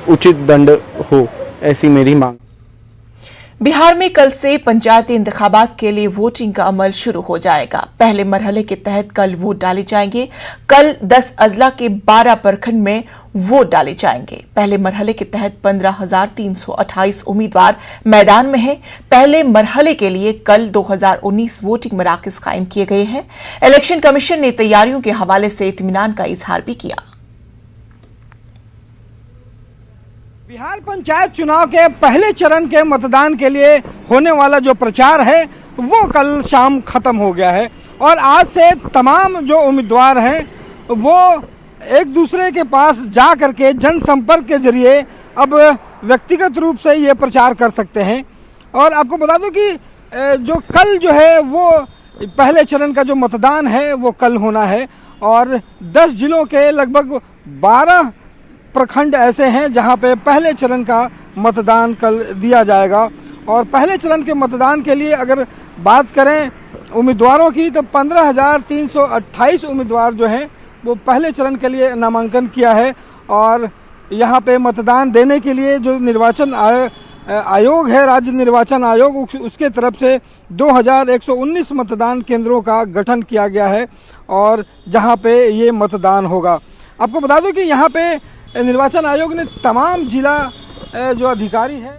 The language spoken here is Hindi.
उचित दंड हो, ऐसी मेरी मांग। बिहार में कल से पंचायती इंतखाबात के लिए वोटिंग का अमल शुरू हो जाएगा। पहले मरहले के तहत कल वोट डाले जाएंगे। कल 10 अजला के 12 प्रखंड में वोट डाले जाएंगे। पहले मरहले के तहत 15,328 उम्मीदवार मैदान में हैं। पहले मरहले के लिए कल 2019 वोटिंग मराकज कायम किए गए हैं। इलेक्शन कमीशन ने तैयारियों के हवाले से इत्मीनान का इजहार भी किया। बिहार पंचायत चुनाव के पहले चरण के मतदान के लिए होने वाला जो प्रचार है वो कल शाम खत्म हो गया है और आज से तमाम जो उम्मीदवार हैं वो एक दूसरे के पास जा करके जनसंपर्क के जरिए अब व्यक्तिगत रूप से ये प्रचार कर सकते हैं। और आपको बता दूं कि जो कल जो है वो पहले चरण का जो मतदान है वो कल होना है और 10 जिलों के लगभग 12 प्रखंड ऐसे हैं जहां पे पहले चरण का मतदान कल दिया जाएगा। और पहले चरण के मतदान के लिए अगर बात करें उम्मीदवारों की तो 15,328 उम्मीदवार जो हैं वो पहले चरण के लिए नामांकन किया है। और यहां पे मतदान देने के लिए जो निर्वाचन आयोग है, राज्य निर्वाचन आयोग, उसके तरफ से 2,119 मतदान केंद्रों का गठन किया गया है और जहां पे ये मतदान होगा। आपको बता दूं कि यहाँ पे निर्वाचन आयोग ने तमाम जिला जो अधिकारी हैं